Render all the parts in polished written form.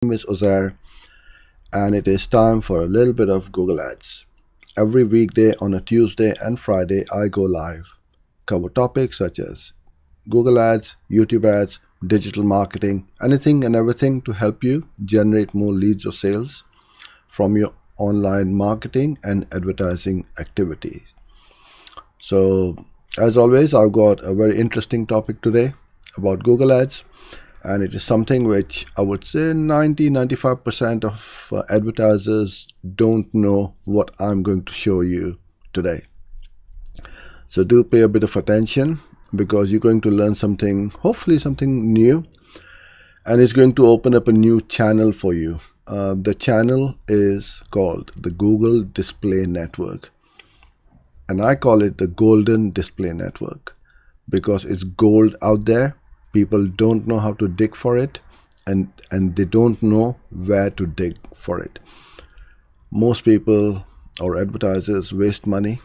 name is Uzair, and it is time for a little bit of Google Ads. Every weekday on a Tuesday and Friday, I go live, cover topics such as Google Ads, YouTube ads, digital marketing, anything and everything to help you generate more leads or sales from your online marketing and advertising activities. So, as always, I've got a very interesting topic today about Google Ads, and it is something which I would say 95% of advertisers don't know what I'm going to show you today. So do pay a bit of attention, because you're going to learn something, hopefully something new, and it's going to open up a new channel for you. The channel is called the Google Display Network, and I call it the Golden Display Network because it's gold out there. People don't know how to dig for it, and they don't know where to dig for it. Most people or advertisers waste money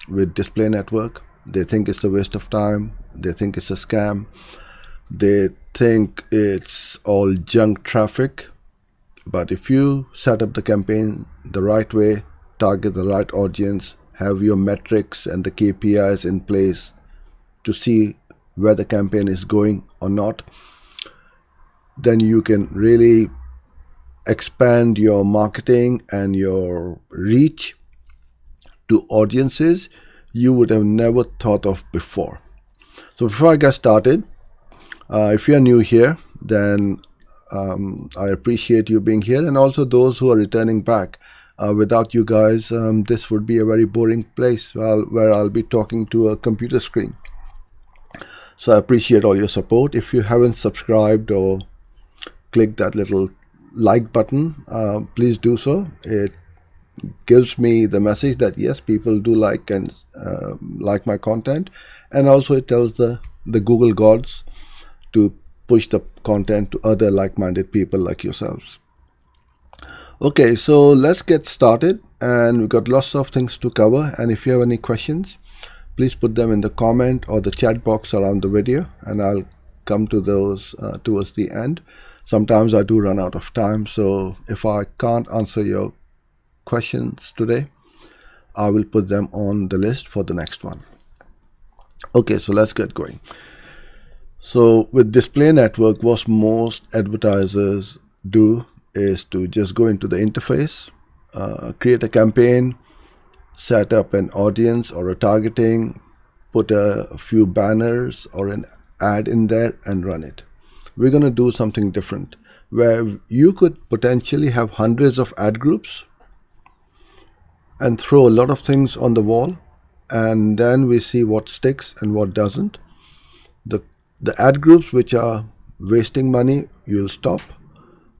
with display network. They think it's a waste of time. They think it's a scam. They think it's all junk traffic. But if you set up the campaign the right way, target the right audience, have your metrics and the KPIs in place to see where the campaign is going or not, then you can really expand your marketing and your reach to audiences you would have never thought of before. So before I get started, if you are new here, then I appreciate you being here, and also those who are returning back. Without you guys, this would be a very boring place where I'll be talking to a computer screen. So I appreciate all your support. If you haven't subscribed or clicked that little like button, please do so. It gives me the message that yes, people do like and like my content, and also it tells the Google gods to push the content to other like-minded people like yourselves. Okay, so let's get started, and we've got lots of things to cover, and if you have any questions, please put them in the comment or the chat box around the video, and I'll come to those towards the end. Sometimes I do run out of time, so if I can't answer your questions today, I will put them on the list for the next one. Okay, so let's get going. So with display network, what most advertisers do is to just go into the interface, create a campaign, set up an audience or a targeting, put a few banners or an ad in there and run it. We're going to do something different, where you could potentially have hundreds of ad groups and throw a lot of things on the wall, and then we see what sticks and what doesn't. The ad groups which are wasting money, you'll stop.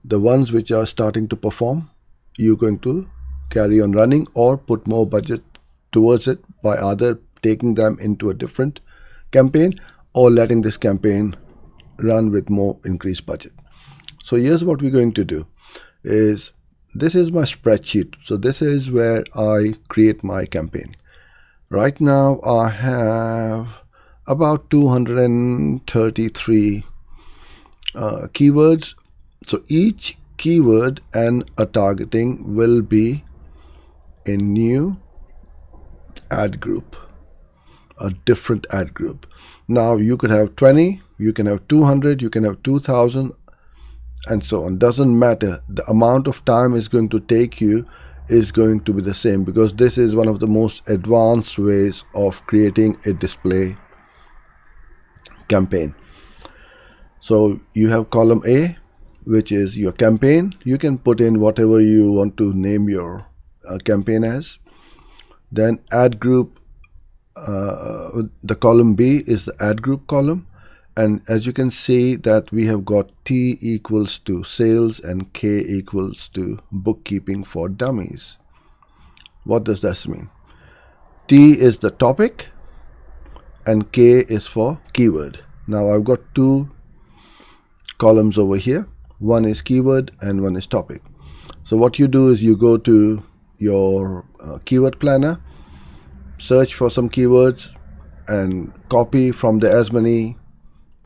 The ones which are starting to perform, you're going to carry on running or put more budget towards it by either taking them into a different campaign or letting this campaign run with more increased budget. So here's what we're going to do is, this is my spreadsheet. So this is where I create my campaign. Right now I have about 233 keywords. So each keyword and a targeting will be a new ad group, a different ad group. Now you could have 20, you can have 200, you can have 2000, and so on. Doesn't matter. The amount of time is going to take you is going to be the same, because this is one of the most advanced ways of creating a display campaign. So you have column A, which is your campaign. You can put in whatever you want to name your campaign as. Then ad group, the column B is the ad group column, and as you can see that we have got T equals to sales and K equals to bookkeeping for dummies. What does that mean? T is the topic and K is for keyword. Now I've got two columns over here. One is keyword and one is topic. So what you do is you go to your keyword planner, search for some keywords and copy from there as many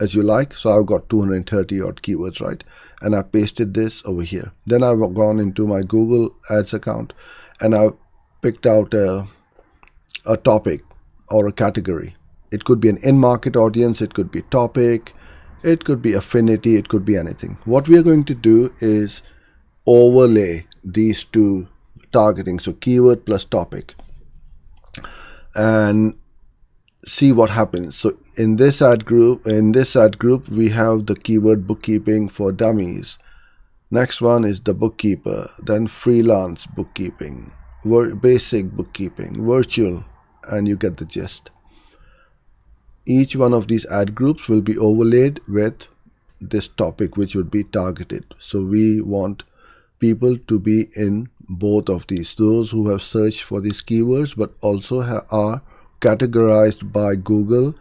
as you like. So I've got 230 odd keywords, right? and I pasted this over here. Then I've gone into my Google Ads account and I've picked out a topic or a category. It could be an in-market audience, it could be topic, it could be affinity, it could be anything. What we are going to do is overlay these two targeting, so keyword plus topic, and see what happens. So in this ad group we have the keyword bookkeeping for dummies. Next one is the bookkeeper, then freelance bookkeeping, basic bookkeeping, virtual, and you get the gist. Each one of these ad groups will be overlaid with this topic, which would be targeted. So we want people to be in both of these, those who have searched for these keywords but also are categorized by Google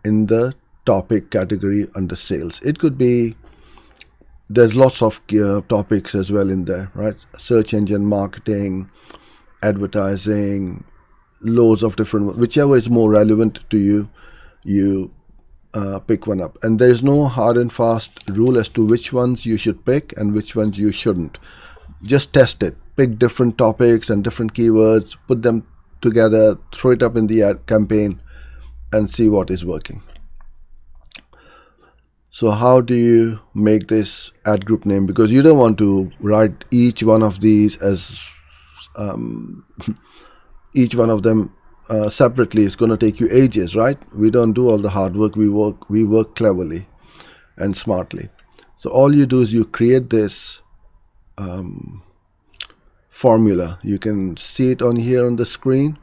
in the topic category under sales. It could be, there's lots of topics as well in there, right? Search engine marketing, advertising, loads of different, whichever is more relevant to you, you pick one up. And there's no hard and fast rule as to which ones you should pick and which ones you shouldn't. Just test it. Pick different topics and different keywords, put them together, throw it up in the ad campaign, and see what is working. So how do you make this ad group name? Because you don't want to write each one of these as each one of them separately. It's going to take you ages, right? We don't do all the hard work. We work cleverly and smartly. So all you do is you create this formula. You can see it on here on the screen,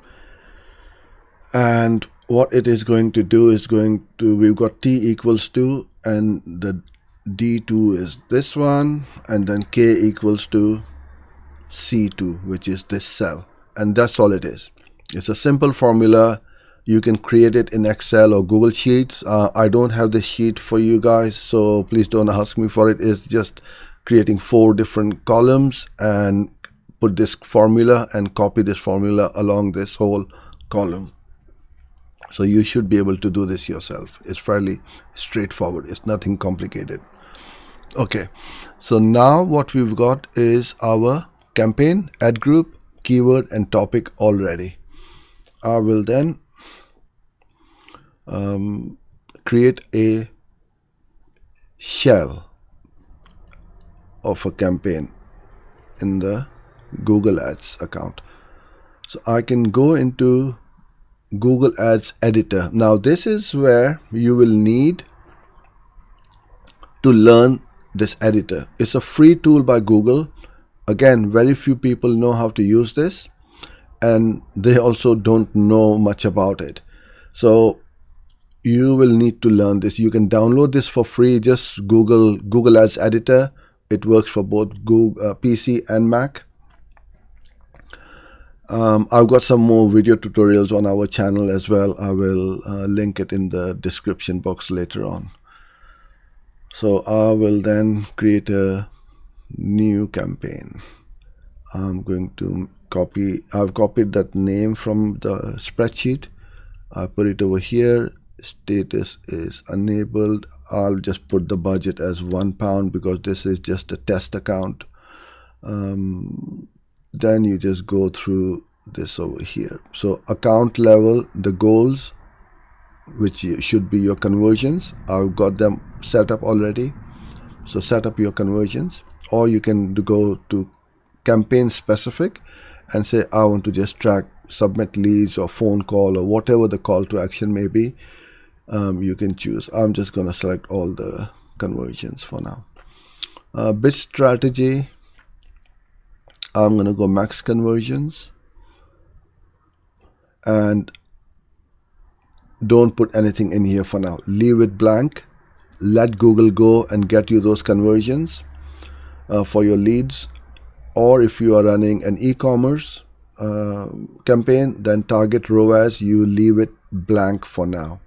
and what it is going to do is we've got T equals 2, and the D2 is this one, and then K equals to C2, which is this cell, and that's all it is. It's a simple formula. You can create it in Excel or Google Sheets. I don't have the sheet for you guys, so please don't ask me for it. It's just creating 4 different columns and put this formula and copy this formula along this whole column. So you should be able to do this yourself. It's fairly straightforward. It's nothing complicated. Okay, so now what we've got is our campaign, ad group, keyword, and topic all ready. I will then create a shell of a campaign in the Google Ads account. So I can go into Google Ads editor. Now this is where you will need to learn this editor. It's a free tool by Google. Again, very few people know how to use this, and they also don't know much about it. So you will need to learn this. You can download this for free. Just Google Ads editor. It works for both Google, PC and Mac. I've got some more video tutorials on our channel as well. I will link it in the description box later on. So I will then create a new campaign. I'm going to I've copied that name from the spreadsheet. I put it over here. Status is enabled. I'll just put the budget as £1 because this is just a test account. Then you just go through this over here. So account level, the goals, which should be your conversions. I've got them set up already. So set up your conversions, or you can go to campaign specific and say I want to just track submit leads or phone call or whatever the call to action may be. You can choose. I'm just going to select all the conversions for now. Bid strategy, I'm going to go max conversions, and don't put anything in here for now. Leave it blank. Let Google go and get you those conversions for your leads. Or if you are running an e-commerce campaign, then target ROAS, you leave it blank for now,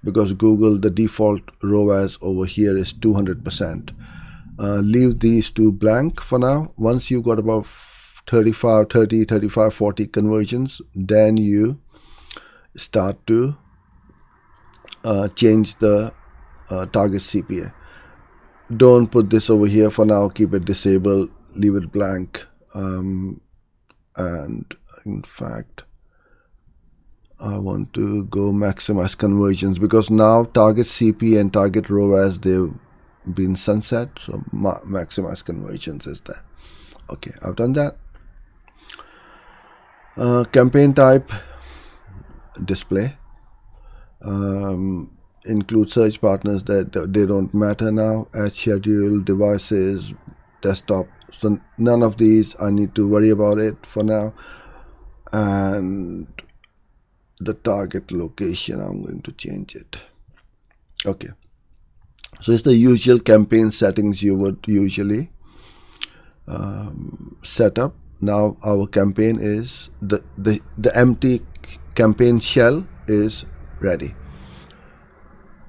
because Google, the default ROAS over here is 200%. Leave these two blank for now. Once you've got about 40 conversions, then you start to change the target CPA. don't put this over here for now. Keep it disabled, leave it blank. And in fact, I want to go maximize conversions, because now target CP and target ROAS, they've been sunset, so maximize conversions is there. Okay, I've done that. Campaign type, display. Include search partners that they don't matter now. Add schedule, devices, desktop. So none of these I need to worry about it for now. And the target location, I'm going to change it. Okay, so it's the usual campaign settings you would usually set up. Now our campaign is the empty campaign shell is ready.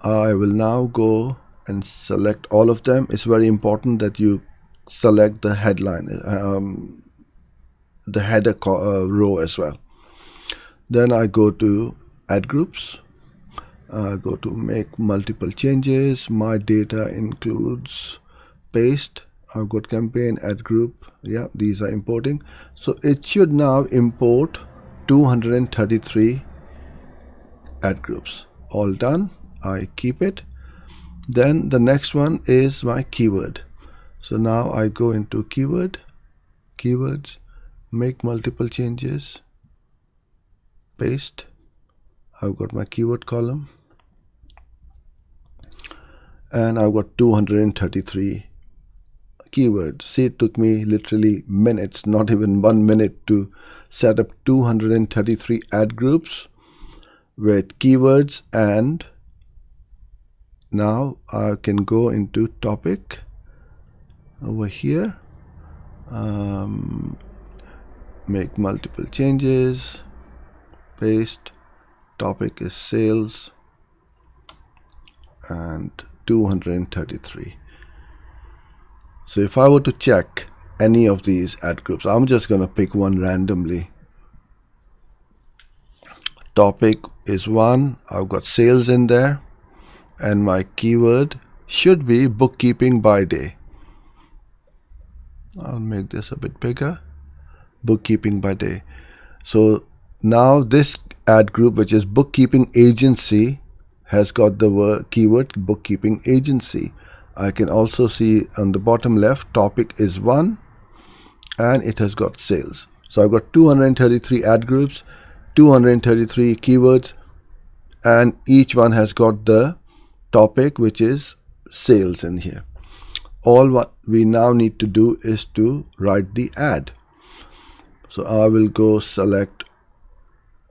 I will now go and select all of them. It's very important that you select the headline, the header row as well. Then I go to add groups. Go to make multiple changes. My data includes paste. I've got campaign, add group. Yeah, these are importing. So it should now import 233 add groups. All done. I keep it. Then the next one is my keyword. So now I go into keywords, make multiple changes, paste. I've got my keyword column, and I've got 233 keywords. See, it took me literally minutes, not even 1 minute, to set up 233 ad groups with keywords. And now I can go into topic over here, make multiple changes, paste. Topic is sales, and 233. So if I were to check any of these ad groups, I'm just going to pick one randomly. Topic is one. I've got sales in there, and my keyword should be bookkeeping by day. I'll make this a bit bigger. Bookkeeping by day. So now this ad group, which is bookkeeping agency, has got the word keyword bookkeeping agency. I can also see on the bottom left, topic is one, and it has got sales. So I've got 233 ad groups, 233 keywords, and each one has got the topic, which is sales, in here. All what we now need to do is to write the ad. So I will go select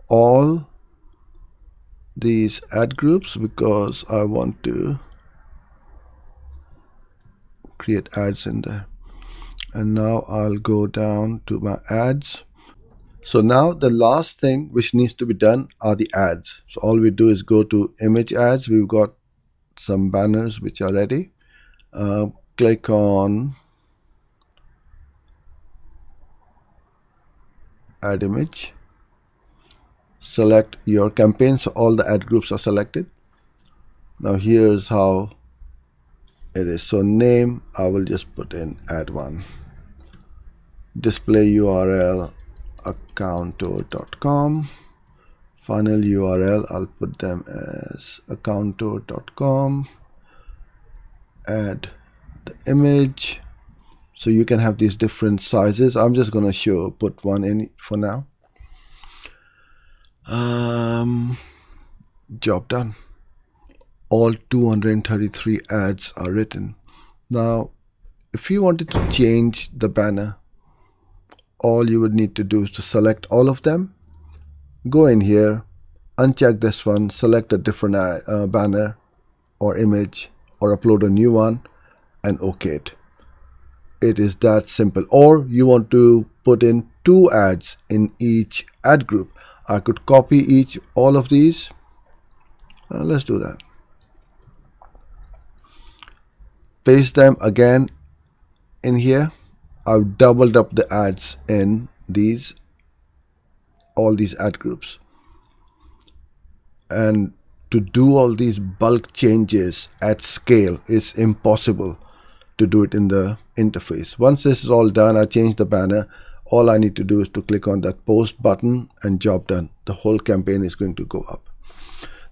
all these ad groups because I want to create ads in there. And now I'll go down to my ads. So now the last thing which needs to be done are the ads. So all we do is go to image ads. We've got some banners which are ready. Click on add image. Select your campaign. So all the ad groups are selected. Now here's how it is. So name, I will just put in ad one. Display URL accountor.com. Final URL, I'll put them as accountor.com. Add the image. So you can have these different sizes. I'm just going to put one in for now. Job done. All 233 ads are written. Now, if you wanted to change the banner, all you would need to do is to select all of them, go in here, uncheck this one, select a different banner or image, or upload a new one, and OK it. It is that simple. Or you want to put in 2 ads in each ad group. I could copy all of these. Let's do that. Paste them again in here. I've doubled up the ads in all these ad groups. And to do all these bulk changes at scale is impossible. to do it in the interface. Once this is all done, I change the banner. All I need to do is to click on that post button and job done. The whole campaign is going to go up.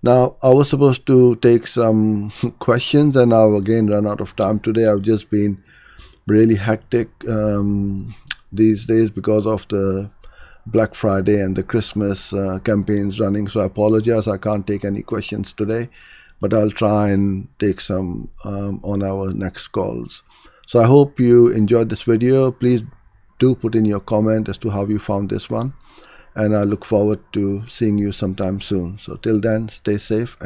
Now, I was supposed to take some questions, and I've again run out of time today. I've just been really hectic these days because of the Black Friday and the Christmas campaigns running. So I apologize, I can't take any questions today, but I'll try and take some on our next calls. So I hope you enjoyed this video. Please do put in your comment as to how you found this one, and I look forward to seeing you sometime soon. So till then, stay safe.